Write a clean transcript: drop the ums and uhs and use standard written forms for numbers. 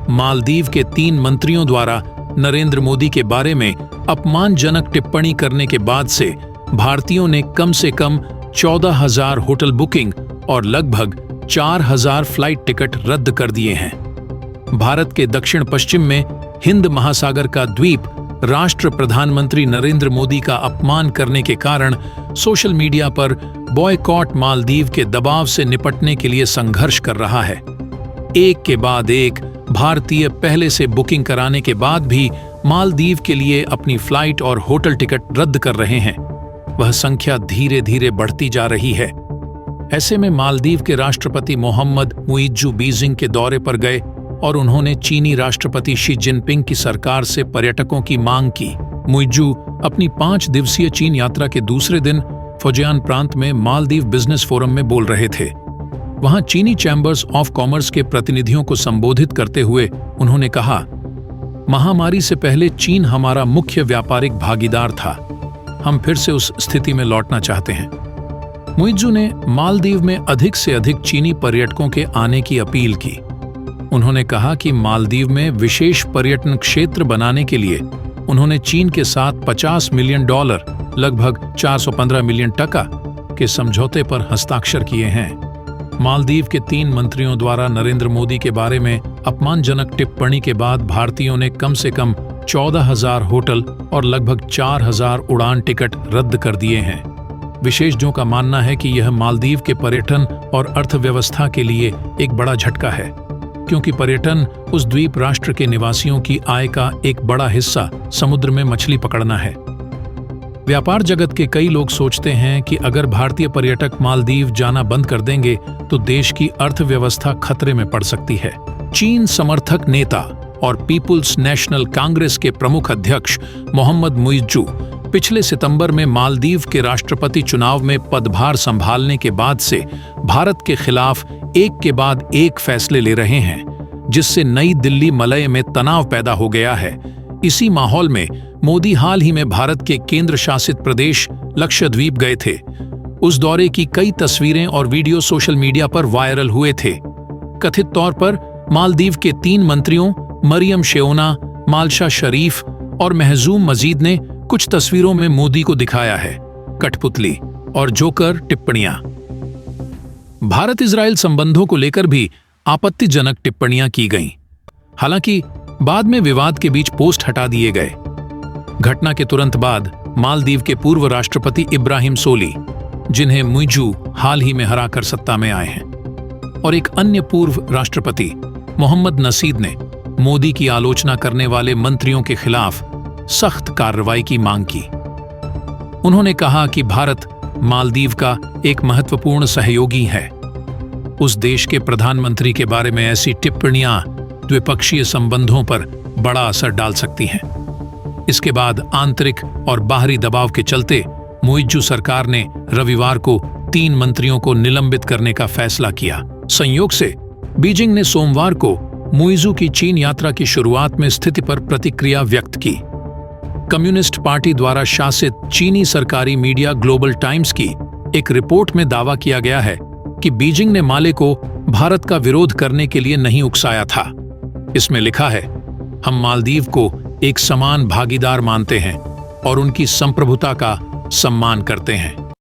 मालदीव के 3 मंत्रियों द्वारा नरेंद्र मोदी के बारे में अपमानजनक टिप्पणी करने के बाद से भारतीयों ने कम से कम 14,000 होटल बुकिंग और लगभग 4,000 फ्लाइट टिकट रद्द कर दिए हैं। भारत के दक्षिण पश्चिम में हिंद महासागर का द्वीप राष्ट्र प्रधानमंत्री नरेंद्र मोदी का अपमान करने के कारण सोशल मीडिया पर बॉयकॉट मालदीव के दबाव से निपटने के लिए संघर्ष कर रहा है। एक के बाद एक भारतीय पहले से बुकिंग कराने के बाद भी मालदीव के लिए अपनी फ्लाइट और होटल टिकट रद्द कर रहे हैं। वह संख्या धीरे धीरे बढ़ती जा रही है। ऐसे में मालदीव के राष्ट्रपति मोहम्मद मुइज्जू बीजिंग के दौरे पर गए और उन्होंने चीनी राष्ट्रपति शी जिनपिंग की सरकार से पर्यटकों की मांग की। मुइज्जू अपनी 5 दिवसीय चीन यात्रा के दूसरे दिन फुजियान प्रांत में मालदीव बिजनेस फोरम में बोल रहे थे। वहां चीनी चैम्बर्स ऑफ कॉमर्स के प्रतिनिधियों को संबोधित करते हुए उन्होंने कहा, महामारी से पहले चीन हमारा मुख्य व्यापारिक भागीदार था। हम फिर से उस स्थिति में लौटना चाहते हैं। मुइज्जू ने मालदीव में अधिक से अधिक चीनी पर्यटकों के आने की अपील की। उन्होंने कहा कि मालदीव में विशेष पर्यटन क्षेत्र बनाने के लिए उन्होंने चीन के साथ $50 मिलियन लगभग 415 मिलियन टका के समझौते पर हस्ताक्षर किए हैं। मालदीव के 3 मंत्रियों द्वारा नरेंद्र मोदी के बारे में अपमानजनक टिप्पणी के बाद भारतीयों ने कम से कम 14,000 होटल और लगभग 4,000 उड़ान टिकट रद्द कर दिए हैं। विशेषज्ञों का मानना है कि यह मालदीव के पर्यटन और अर्थव्यवस्था के लिए एक बड़ा झटका है, क्योंकि पर्यटन उस द्वीप राष्ट्र के निवासियों की आय का एक बड़ा हिस्सा समुद्र में मछली पकड़ना है। व्यापार जगत के कई लोग सोचते हैं कि अगर भारतीय पर्यटक मालदीव जाना बंद कर देंगे तो देश की अर्थव्यवस्था खतरे में पड़ सकती है। चीन समर्थक नेता और पीपुल्स नेशनल कांग्रेस के प्रमुख अध्यक्ष मोहम्मद मुइज्जू पिछले सितंबर में मालदीव के राष्ट्रपति चुनाव में पदभार संभालने के बाद से भारत के खिलाफ एक के बाद एक फैसले ले रहे हैं, जिससे नई दिल्ली मलय में तनाव पैदा हो गया है। इसी माहौल में मोदी हाल ही में भारत के केंद्र शासित प्रदेश लक्षद्वीप गए थे। उस दौरे की कई तस्वीरें और वीडियो सोशल मीडिया पर वायरल हुए थे। कथित तौर पर मालदीव के 3 मंत्रियों मरियम शेओना, मालशा शरीफ और महजूम मजीद ने कुछ तस्वीरों में मोदी को दिखाया है कठपुतली और जोकर टिप्पणियां। भारत इजराइल संबंधों को लेकर भी आपत्तिजनक टिप्पणियां की गईं। हालांकि बाद में विवाद के बीच पोस्ट हटा दिए गए। घटना के तुरंत बाद मालदीव के पूर्व राष्ट्रपति इब्राहिम सोली, जिन्हें मुइज्जू हाल ही में हराकर सत्ता में आए हैं, और एक अन्य पूर्व राष्ट्रपति मोहम्मद नसीद ने मोदी की आलोचना करने वाले मंत्रियों के खिलाफ सख्त कार्रवाई की मांग की। उन्होंने कहा कि भारत मालदीव का एक महत्वपूर्ण सहयोगी है। उस देश के प्रधानमंत्री के बारे में ऐसी टिप्पणियां द्विपक्षीय संबंधों पर बड़ा असर डाल सकती हैं। इसके बाद आंतरिक और बाहरी दबाव के चलते मुइज्जू सरकार ने रविवार को 3 मंत्रियों को निलंबित करने का फैसला किया। संयोग से बीजिंग ने सोमवार को मुइज्जू की चीन यात्रा की शुरुआत में स्थिति पर प्रतिक्रिया व्यक्त की। कम्युनिस्ट पार्टी द्वारा शासित चीनी सरकारी मीडिया ग्लोबल टाइम्स की एक रिपोर्ट में दावा किया गया है कि बीजिंग ने माले को भारत का विरोध करने के लिए नहीं उकसाया था। इसमें लिखा है, हम मालदीव को एक समान भागीदार मानते हैं और उनकी संप्रभुता का सम्मान करते हैं।